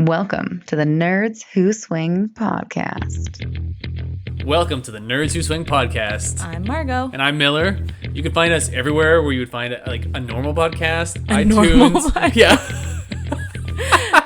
Welcome to the Nerds Who Swing podcast. Welcome to the Nerds Who Swing podcast. I'm Margot. And I'm Miller. You can find us everywhere where you would find like a normal podcast. A iTunes. normal podcast. Yeah.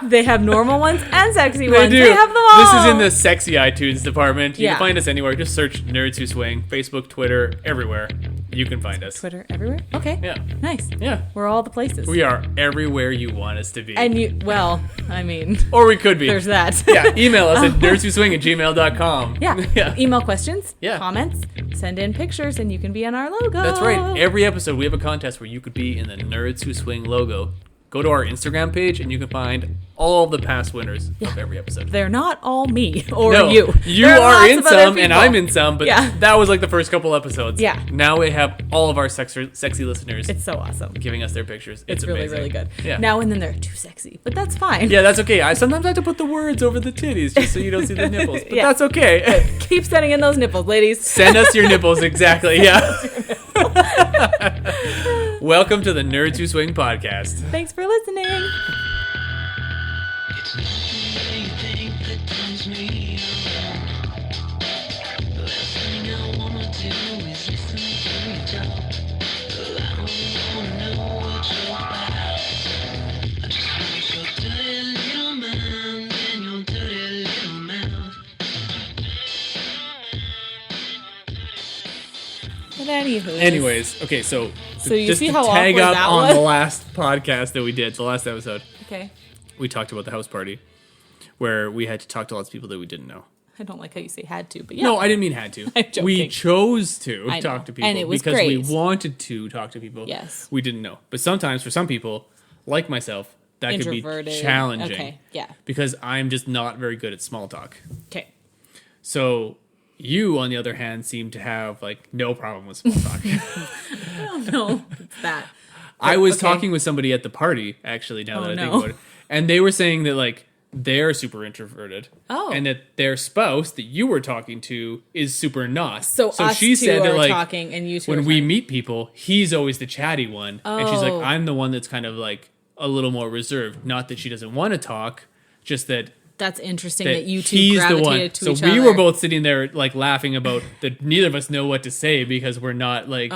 They have normal ones and sexy They ones. do. They have them all. This is in the sexy iTunes department. You Yeah. can find us anywhere. Just search Nerds Who Swing. Facebook, Twitter, everywhere. You can find us. Twitter everywhere? Okay. Yeah. Nice. Yeah. We're all the places. We are everywhere you want us to be. And you, well, I mean, or we could be. there's that. Yeah. Email us at nerdswhoswing@gmail.com. Yeah. Yeah. Email questions, Yeah. comments, send in pictures, and you can be on our logo. That's right. Every episode, we have a contest where you could be in the Nerds Who Swing logo. Go to our Instagram page, and you can find all the past winners of every episode. They're not all me or No, you. You There are lots in of other some, and people. I'm in some, but Yeah. that was like the first couple episodes. Yeah. Now we have all of our sexy listeners It's so awesome. giving us their pictures. It's really, amazing. really good. Yeah. Now and then they're too sexy, but that's fine. Yeah, that's okay. I sometimes have to put the words over the titties just so you don't see the nipples, but Yeah. that's okay. Keep sending in those nipples, ladies. Send us your nipples, exactly. Yeah. Welcome to the Nerds Who Swing podcast. Thanks for listening. It's not the way you think that turns me on. The last thing I wanna do is listen to you talk. I don't wanna know what you're about. I just want your dirty little mind and your dirty little mouth. But anywho. Anyways, okay, so you just see to how tag awkward up that on was? the last podcast that we did, the last episode, Okay. we talked about the house party where we had to talk to lots of people that we didn't know. I don't like how you say had to, but yeah. No, I didn't mean had to. I'm joking. We chose to I know. talk to people And it was because great. we wanted to talk to people. Yes. We didn't know. But sometimes for some people, like myself, that could be Introverted. challenging. Okay, yeah. Because I'm just not very good at small talk. Okay. So you, on the other hand, seem to have like no problem with small talk. No, it's that. I was Okay. talking with somebody at the party, actually, now Oh, that I no. think about it. And they were saying that like they're super introverted. Oh. And that their spouse that you were talking to is super not. So us she two said are that like talking and you two when are we talking. meet people, he's always the chatty one. And she's like, Oh. I'm the one that's kind of like a little more reserved. Not that she doesn't want to talk, just that That's interesting that that you two he's the one. gravitated to So each we other. were both sitting there like laughing about that neither of us know what to say because we're not like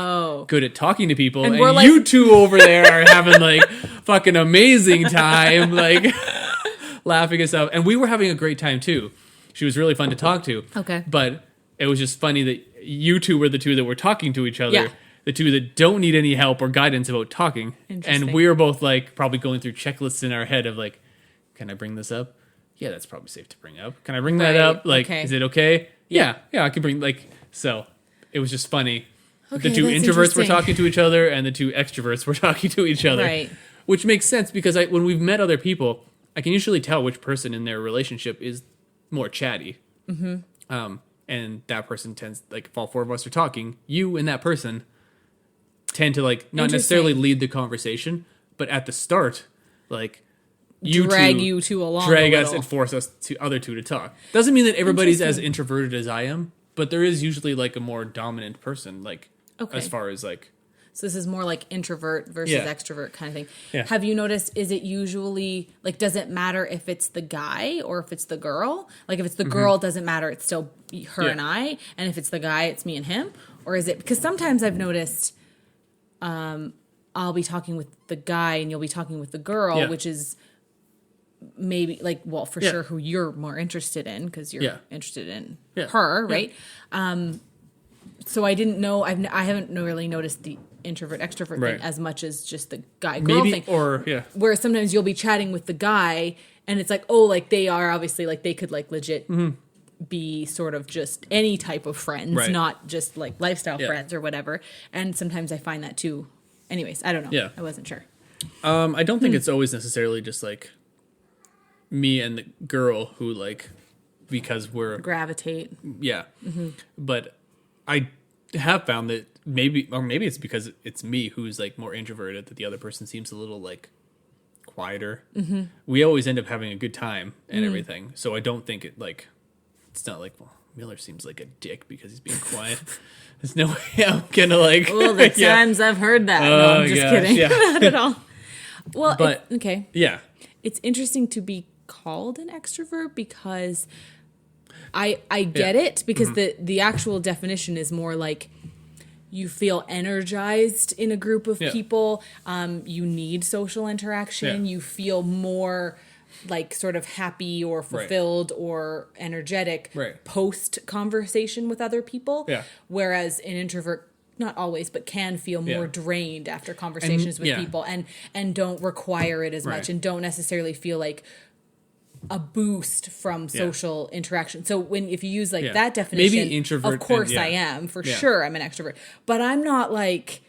good at talking to people. And And, we're like- you two over there are having like fucking amazing time, like laughing and stuff. And we were having a great time too. She was really fun to talk to. Okay. But it was just funny that you two were the two that were talking to each other. Yeah. The two that don't need any help or guidance about talking. Interesting. And we were both like probably going through checklists in our head of like, can I bring this up? Yeah, that's probably safe to bring up. Can I bring that Right, up? Like, okay. is it okay? Yeah, I can bring like. So it was just funny. Okay, The two that's introverts were interesting. talking to each other, and the two extroverts were talking to each other. Right. Which makes sense because when we've met other people, I can usually tell which person in their relationship is more chatty. Mm-hmm. And that person tends, like, if all four of us are talking, you and that person tend to like not necessarily Interesting. lead the conversation, but at the start, like. Drag you two along drag a us little. and force us to other two to talk. Doesn't mean that everybody's as Interesting. introverted as I am, but there is usually like a more dominant person, like Okay. as far as like So this is more like introvert versus Yeah. extrovert kind of thing. Yeah. Have you noticed, is it usually, like, does it matter if it's the guy or if it's the girl? Like, if it's the girl, it doesn't matter. It's still her Mm-hmm. Yeah. and I. And if it's the guy, it's me and him. Or is it, because sometimes I've noticed I'll be talking with the guy and you'll be talking with the girl, Yeah. which is maybe, like, well, for Yeah. sure who you're more interested in because you're Yeah. interested in Yeah. her, Yeah. right? So I didn't know, I haven't really noticed the introvert extrovert Right. thing as much as just the guy girl maybe thing. or yeah. Where sometimes you'll be chatting with the guy and it's like, oh, like they are obviously like they could like legit be sort of just any type of friends, Right. not just like lifestyle Yeah. friends or whatever. And sometimes I find that too. Anyways, I don't know. Yeah. I wasn't sure. I don't think it's always necessarily just like me and the girl who like because we're Gravitate. yeah. But I have found that maybe it's because it's me who's like more introverted that the other person seems a little like quieter. We always end up having a good time and everything. So I don't think it like it's not like well Miller seems like a dick because he's being quiet. There's no way I'm gonna like. Well, the yeah. times I've heard that. No, Oh, I'm just gosh, kidding. yeah. Not at all. Well, But- okay. Yeah. It's interesting to be called an extrovert because I get it because the actual definition is more like you feel energized in a group of people. You need social interaction. You feel more like sort of happy or fulfilled or energetic post conversation with other people. Yeah. Whereas an introvert, not always, but can feel more drained after conversations with people and don't require it as much and don't necessarily feel like a boost from social interaction. So if you use like that definition, maybe introvert, of course I am for sure. I'm an extrovert, but I'm not like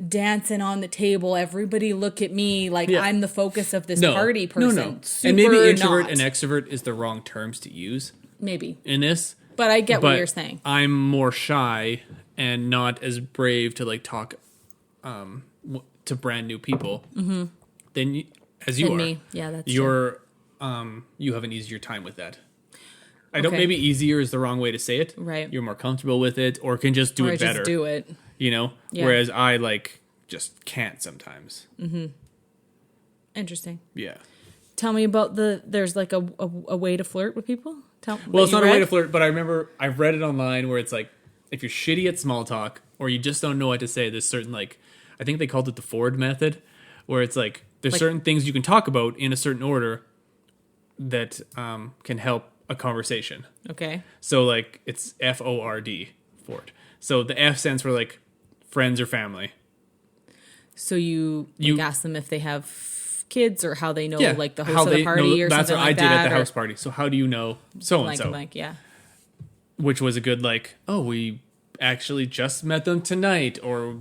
dancing on the table. Everybody look at me like I'm the focus of this party person. No. And maybe introvert and extrovert is the wrong terms to use. Maybe in this, but I get what you're saying. I'm more shy and not as brave to like talk to brand new people than you are. Me. Yeah, that's true. You have an easier time with that. I don't. Maybe easier is the wrong way to say it. Right. You're more comfortable with it, or can just do it better. Just do it. You know. Yeah. Whereas I like just can't sometimes. Interesting. Yeah. Tell me about there's like a way to flirt with people. Well, it's not a way to flirt, but I remember I've read it online where it's like if you're shitty at small talk or you just don't know what to say, there's certain like I think they called it the Ford method, where it's like there's certain things you can talk about in a certain order that can help a conversation. Okay. So like it's FORD, Ford. So the F stands for like friends or family. So you ask them if they have kids or how they know like the host of the party or something like that. That's what I did at the house party. So how do you know so and so? Like yeah. Which was a good like, oh, we actually just met them tonight, or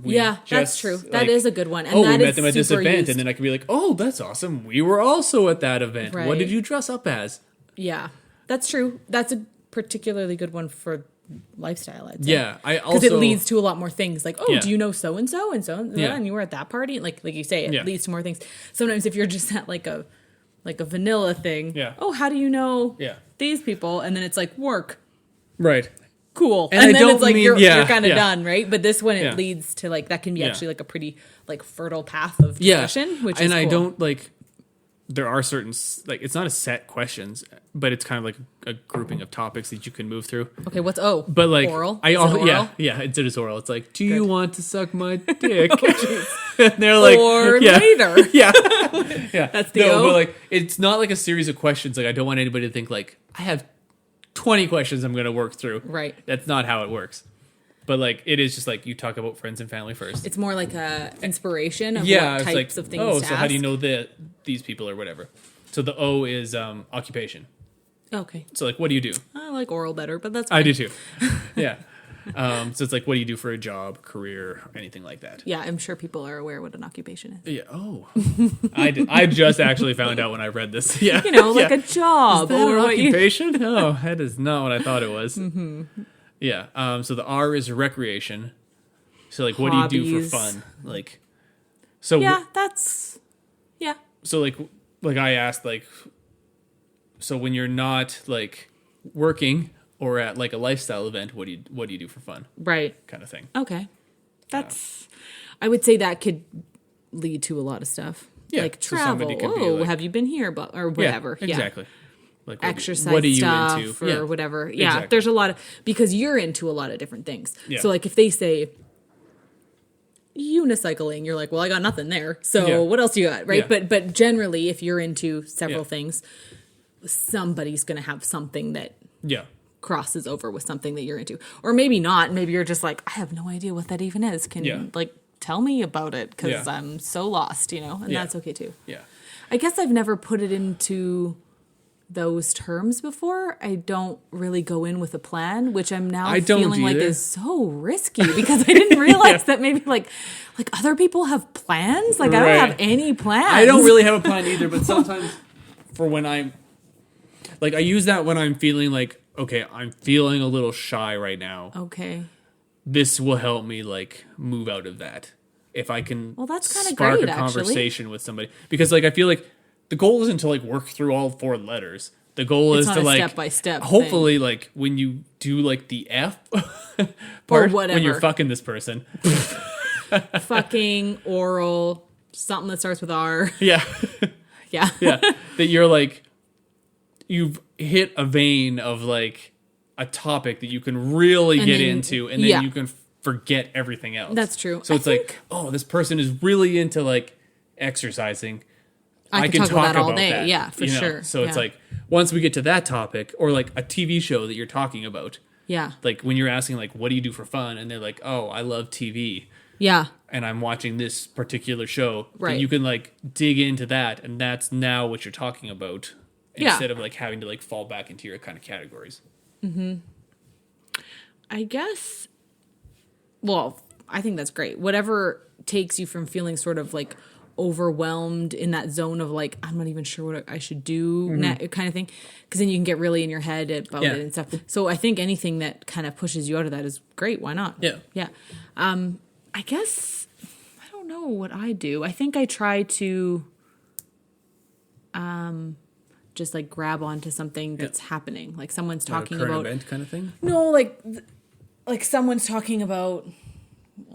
that's true. That is a good one. And we met them at this event, and then I could be like, oh, that's awesome. We were also at that event. Right. What did you dress up as? Yeah, that's true. That's a particularly good one for lifestyle, I'd say. Yeah, because it leads to a lot more things. Like, do you know so and so and so and you were at that party? Like you say, it leads to more things. Sometimes if you're just at like a vanilla thing, how do you know these people? And then it's like work, right? Cool. And then it's like you're kind of done, right? But this one, it leads to like, that can be actually like a pretty like fertile path of discussion, which is cool. I don't like, there are certain, like, it's not a set questions, but it's kind of like a grouping of topics that you can move through. Okay, what's O? But like, oral? Oral? Yeah, it is oral. It's like, do you want to suck my dick? And they're like, or later. Yeah. That's the O. But like, it's not like a series of questions. Like, I don't want anybody to think like, I have 20 questions I'm going to work through. Right. That's not how it works. But like, it is just like you talk about friends and family first. It's more like a inspiration of what types of things to so ask. how do you know these people or whatever? So the O is occupation. Okay. So like, what do you do? I like oral better, but that's fine. I do too. Yeah. So it's like, what do you do for a job, career, or anything like that? Yeah, I'm sure people are aware what an occupation is. Yeah. Oh, I just actually found out when I read this. Yeah. You know, like a job. Is that or an occupation? Oh, that is not what I thought it was. Yeah. So the R is recreation. So like, what do you do for fun? Like, so yeah, that's yeah. So like I asked like, so when you're not like working or at like a lifestyle event, what do you do for fun? Right. Kind of thing. Okay. That's, I would say that could lead to a lot of stuff. Yeah. Like travel. Oh, like, have you been here? Or whatever. Yeah, exactly. Like exercise what are you stuff into? Or whatever. Yeah. Exactly. There's a lot of, because you're into a lot of different things. Yeah. So like if they say unicycling, you're like, well, I got nothing there. So what else you got? Right. Yeah. But generally, if you're into several things, somebody's going to have something that crosses over with something that you're into, or maybe not. Maybe you're just like, I have no idea what that even is. Can you like tell me about it? Because I'm so lost, and that's okay too. Yeah, I guess I've never put it into those terms before. I don't really go in with a plan, which I'm now feeling like is so risky because I didn't realize that maybe like other people have plans. Like I don't have any plans. I don't really have a plan either, but sometimes for when I'm like, I use that when I'm feeling like, okay, I'm feeling a little shy right now. Okay. This will help me like move out of that. If I can that's kind of spark great, a conversation with somebody. Because like I feel like the goal isn't to like work through all 4 letters. The goal is to like step by step. Hopefully like when you do like the F part, when you're fucking this person. Fucking, oral, something that starts with R. Yeah. Yeah. Yeah. That you're like you've hit a vein of like a topic that you can really get into, and then you can forget everything else. That's true. So it's like, oh, this person is really into like exercising. I can talk about that all day. That, yeah, for sure. So it's like, once we get to that topic, or like a TV show that you're talking about. Yeah. Like when you're asking like, what do you do for fun? And they're like, oh, I love TV. Yeah. And I'm watching this particular show. Right. Then you can like dig into that, and that's now what you're talking about. Instead of like having to like fall back into your kind of categories. Mm-hmm. I guess, well, I think that's great. Whatever takes you from feeling sort of like overwhelmed in that zone of like, I'm not even sure what I should do kind of thing. Because then you can get really in your head about it and stuff. So I think anything that kind of pushes you out of that is great. Why not? Yeah. Yeah. I guess, I don't know what I do. I think I try to just like grab onto something that's happening. Like someone's talking current about event kind of thing. No, like someone's talking about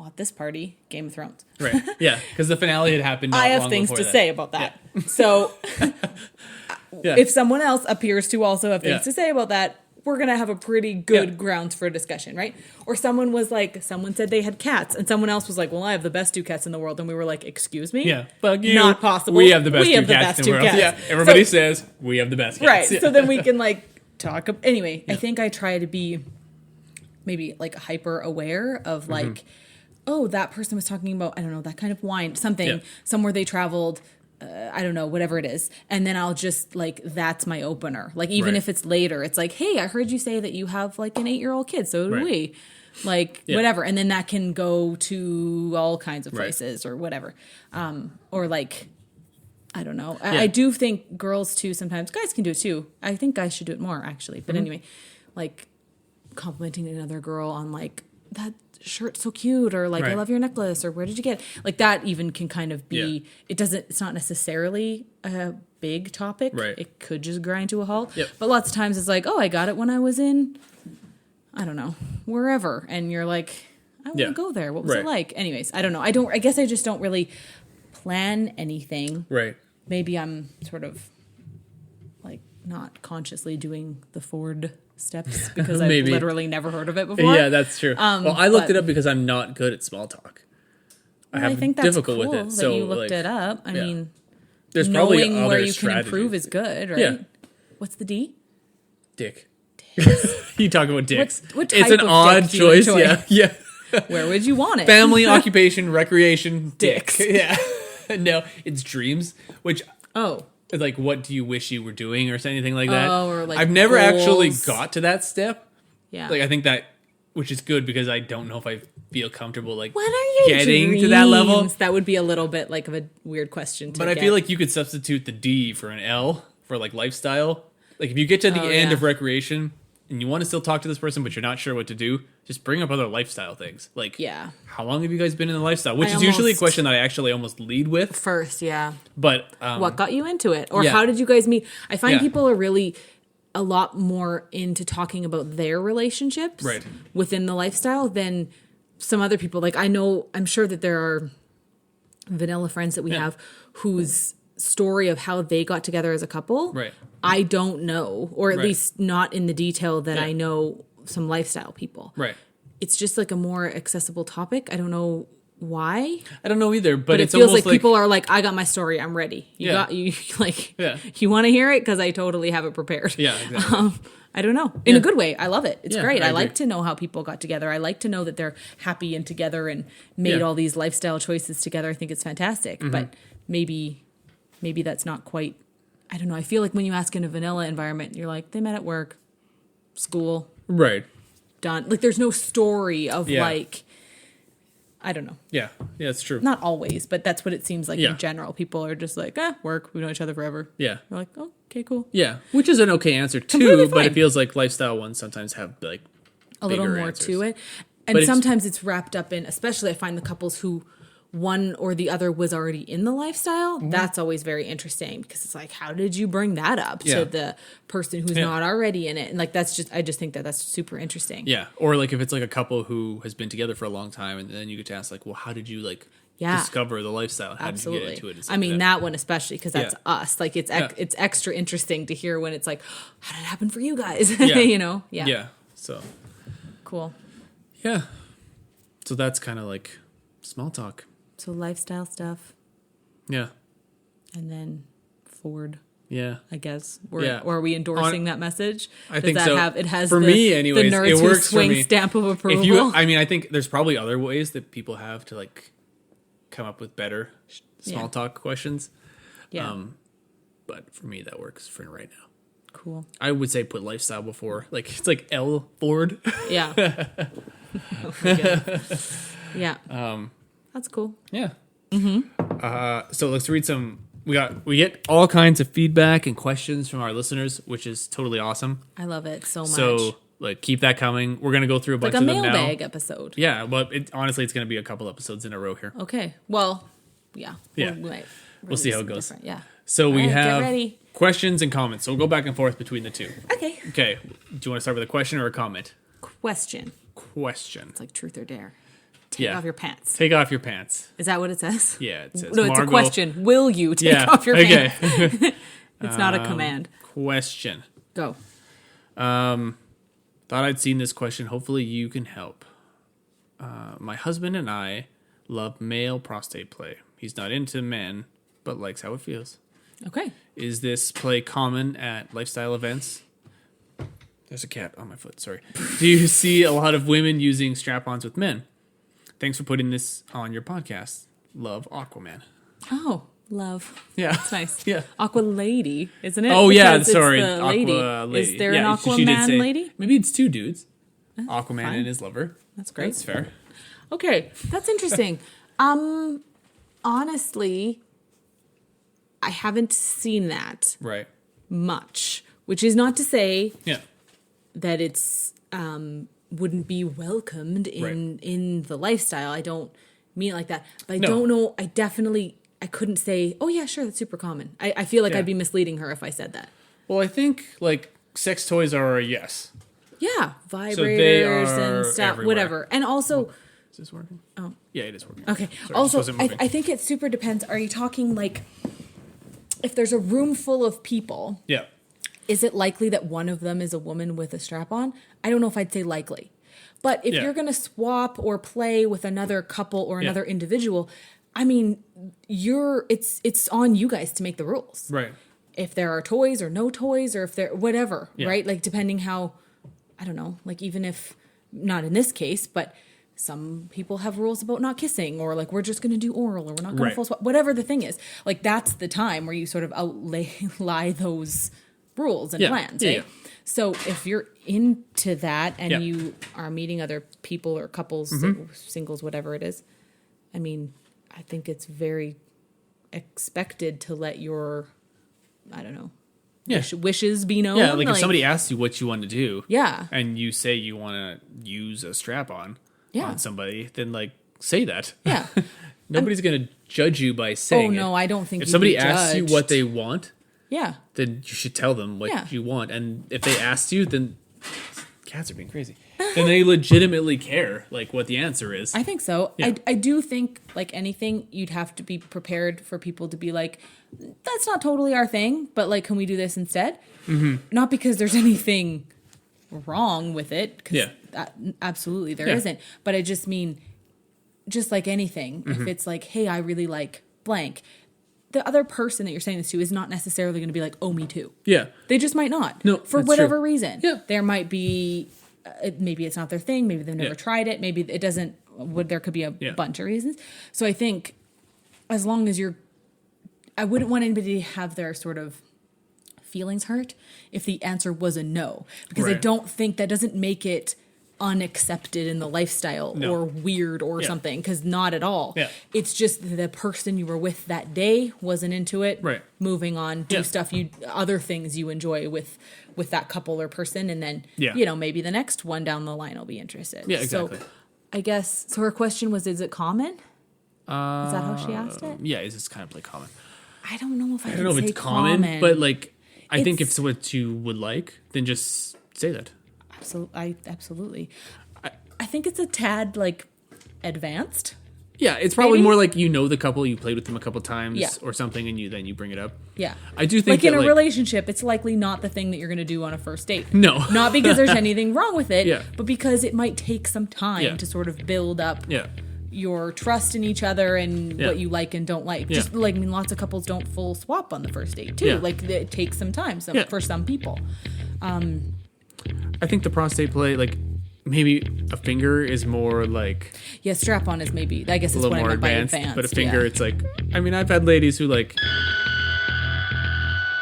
at this party, Game of Thrones. Right. Yeah, because the finale had happened. I have things to say about that. Yeah. So if someone else appears to also have things to say about that, we're going to have a pretty good grounds for discussion, right? Or someone said they had cats, and someone else was like, well, I have the best 2 cats in the world. And we were like, excuse me? Yeah. Fuck you. Not possible. We have the best 2 cats in the world. Cats. Yeah. Everybody says we have the best cats. Right. Yeah. So then we can like talk. Anyway, I think I try to be maybe like hyper aware of like, oh, that person was talking about, I don't know, that kind of wine, something, somewhere they traveled. I don't know, whatever it is. And then I'll just like, that's my opener. Like, even if it's later, it's like, hey, I heard you say that you have like an 8-year-old kid. So do we. Like, whatever. And then that can go to all kinds of places or whatever. Or like, I don't know. I do think girls too, sometimes guys can do it too. I think guys should do it more actually. But anyway, like complimenting another girl on like, that shirt's so cute, or like I love your necklace, or where did you get it? Like that even can kind of be it's not necessarily a big topic, it could just grind to a halt, but lots of times it's like, oh, I got it when I was in, I don't know, wherever, and you're like, I want to go there, what was it like? Anyways, I don't know, I guess I just don't really plan anything. Maybe I'm sort of like not consciously doing the Ford steps because I've literally never heard of it before. Yeah, that's true. Well, I looked it up because I'm not good at small talk. I think that's difficult cool with it. So you looked it up. I mean, there's probably knowing other where you strategies. can improve is good, right? Yeah. What's the D? Dick. You talk about dicks. What type it's an of odd dick do you choice. enjoy? Yeah. Where would you want it? Family, occupation, recreation, dicks. Yeah. No, it's dreams, which oh. Like, what do you wish you were doing, or anything like that? Oh, or like I've never goals. actually got to that step. Yeah. Like, I think that, which is good because I don't know if I feel comfortable, like, what are your getting dreams? to that level. That would be a little bit like of a weird question to But get. I feel like you could substitute the D for an L for, like, lifestyle. Like, if you get to the end of recreation and you want to still talk to this person, but you're not sure what to do, just bring up other lifestyle things. Like, how long have you guys been in the lifestyle? Which is usually a question that I actually almost lead with. First, But what got you into it? Or how did you guys meet? I find people are really a lot more into talking about their relationships within the lifestyle than some other people. Like, I'm sure that there are vanilla friends that we have whose story of how they got together as a couple, I don't know, or at least not in the detail that I know some lifestyle people. It's just like a more accessible topic. I don't know why. I don't know either, but it feels like people are like, I got my story, I'm ready. You want to hear it? Because I totally have it prepared. Yeah, exactly. I don't know. In a good way. I love it. It's great. I like to know how people got together. I like to know that they're happy and together and made all these lifestyle choices together. I think it's fantastic. But maybe that's not quite, I don't know. I feel like when you ask in a vanilla environment, you're like, they met at work, school. Done. Like, there's no story of like, I don't know. Yeah, it's true. Not always, but that's what it seems like in general. People are just like, work, we know each other forever. Yeah. We're like, oh, okay, cool. Yeah, which is an okay answer too, but it feels like lifestyle ones sometimes have like a little more answers to it. And sometimes it's wrapped up in, especially I find the couples who one or the other was already in the lifestyle, that's always very interesting because it's like, how did you bring that up to the person who's not already in it? And like, I just think that's super interesting. Yeah. Or like if it's like a couple who has been together for a long time and then you get to ask like, well, how did you like discover the lifestyle. How did you get into it? And stuff I mean, like that one especially, because that's Yeah. us. Like, it's it's extra interesting to hear when it's like, how did it happen for you guys? Yeah. You know? Yeah. Yeah. So, Cool. yeah. So that's kind of like small talk. So lifestyle stuff, Yeah. and then Ford, Yeah. I guess. Yeah. Or are we endorsing that message? I think that so. Have, it has for the, me, anyways, the nerds it who works swing for me. stamp of approval. If you, I mean, I think there's probably other ways that people have to like come up with better small talk questions. yeah. But for me, that works for right now. Cool. I would say put lifestyle before, like it's like L Ford. Yeah. Oh my goodness. Yeah. That's cool. Yeah. So let's read some. We get all kinds of feedback and questions from our listeners, which is totally awesome. I love it so much. So like keep that coming. We're gonna go through a bunch like a of them now. mailbag episode. Yeah, well, honestly, it's gonna be a couple episodes in a row here. Okay. Well, yeah. Yeah. We'll see how it goes. Yeah. So we All right, get have ready. questions and comments. So we'll go back and forth between the two. Okay. Okay. Do you want to start with a question or a comment? Question. Question. It's like truth or dare. Take off your pants. Take off your pants. Is that what it says? Yeah, it says. No, it's Margot, a question. Will you take off your okay. pants? It's not a command. Question. Go. Thought I'd seen this question. Hopefully you can help. My husband and I love male prostate play. He's not into men, but likes how it feels. Okay. Is this play common at lifestyle events? There's a cat on my foot, sorry. Do you see a lot of women using strap-ons with men? Thanks for putting this on your podcast. Love, Aquaman. Oh, love. Yeah. That's nice. Yeah. Aqua Lady, isn't it? Oh, yeah, Because it's sorry. the lady. Aqua lady. Is there yeah, an she did Aquaman say- lady? Maybe it's two dudes. Aquaman fine. and his lover. That's great. That's fair. Okay, that's interesting. Honestly, I haven't seen that Right. much, which is not to say Yeah. that it's wouldn't be welcomed in the lifestyle. I don't mean it like that, but I don't know. I couldn't say, oh yeah, sure, that's super common. I feel like Yeah. I'd be misleading her if I said that. Well, I think, like, sex toys are a yes. Yeah, they vibrators are and stuff, everywhere. whatever. And also, Is this working? Oh. Yeah, it is working. okay. Sorry, it just Also, wasn't moving. I think it super depends. Are you talking like if there's a room full of people? Yeah. Is it likely that one of them is a woman with a strap on? I don't know if I'd say likely. But if Yeah. you're going to swap or play with another couple or another individual, I mean, it's on you guys to make the rules. Right. If there are toys or no toys or if there whatever, Yeah. right? Like depending how, I don't know, like even if not in this case, but some people have rules about not kissing or like we're just going to do oral or we're not going Right. to full swap, whatever the thing is. Like that's the time where you sort of lie those rules and Yeah. plans, Yeah, right? yeah. So if you're into that and Yeah. you are meeting other people or couples, singles, whatever it is, I mean, I think it's very expected to let your, I don't know, Yeah. wishes be known. Yeah, like if somebody asks you what you want to do, yeah, and you say you want to use a strap on Yeah. somebody, then like say that. yeah. Nobody's going to judge you by saying Oh no, it. I don't think If you'd somebody be asks you judged. what they want, Yeah, then you should tell them what Yeah. you want. And if they asked you, then cats are being crazy. Then they legitimately care like what the answer is. I think so. Yeah. I do think, like anything, you'd have to be prepared for people to be like, that's not totally our thing, but like, can we do this instead? Mm-hmm. Not because there's anything wrong with it, because Yeah. absolutely there Yeah. not. But I just mean, just like anything, if it's like, hey, I really like blank, the other person that you're saying this to is not necessarily going to be like, oh, me too. Yeah. They just might not. No, for that's whatever true. reason. Yeah. There might be, maybe it's not their thing. Maybe they've never Yeah. tried it. Maybe it doesn't. There could be a Yeah. bunch of reasons. So I think as long as I wouldn't want anybody to have their sort of feelings hurt if the answer was a no, because I Right. don't think that doesn't make it unaccepted in the lifestyle No. or weird or Yeah. something, because not at all. Yeah. It's just the person you were with that day wasn't into it. Right. Moving on, do Yeah. stuff other things you enjoy with that couple or person, and then Yeah. maybe the next one down the line will be interested. Yeah, exactly. So I guess so. Her question was, is it common? Is that how she asked it? Yeah, is this kind of like common? I don't know if I I don't know if it's common, but like I think if it's what you would like, then just say that. Absolutely. I think it's a tad like advanced Yeah, it's probably Maybe? more like the couple, you played with them a couple times Yeah. or something, and then you bring it up. Yeah. I do think like in that, a relationship, it's likely not the thing that you're going to do on a first date. No. Not because there's anything wrong with it, Yeah. but because it might take some time Yeah. to sort of build up Yeah. your trust in each other and Yeah. what you like and don't like. Yeah. Just like, I mean, lots of couples don't full swap on the first date too. Yeah. Like it takes some time Yeah. for some people. I think the prostate play, like, maybe a finger is more like Yeah, strap on is maybe, I guess a it's little what I more meant by advanced, advanced. but a finger, yeah. it's like, I mean, I've had ladies who like,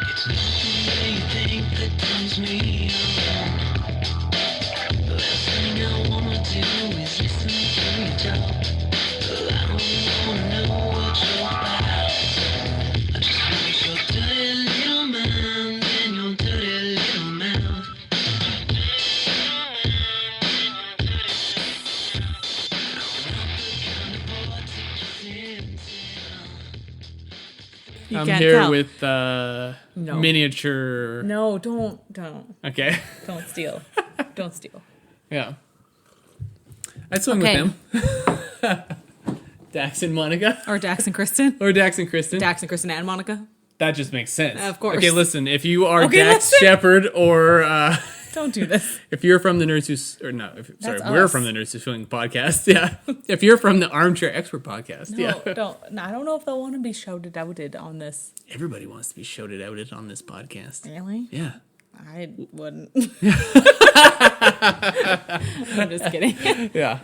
It's not the way you think that turns me on. The last thing I wanna do is listen to you talk. I don't wanna know what you're about. I just want your dirty little mind and your dirty little mouth. You I'm can't here tell. with No. miniature. No, don't. Okay. Don't steal. Don't steal. Yeah. I'd swing Okay. with them. Dax and Monica. Or Dax and Kristen. Or Dax and Kristen. Dax and Kristen and Monica. That just makes sense. Of course. Okay, listen, if you are Okay, Dax listen. Shepard or Don't do this. if you're from the Nerds Who, or no, sorry, That's we're us. from the Nerds Who Swing podcast. Yeah. If you're from the Armchair Expert podcast. No, Yeah. don't. No, I don't know if they'll want to be shouted outed on this. Everybody wants to be shouted outed on this podcast. Really? Yeah. I wouldn't. I'm just kidding. Yeah.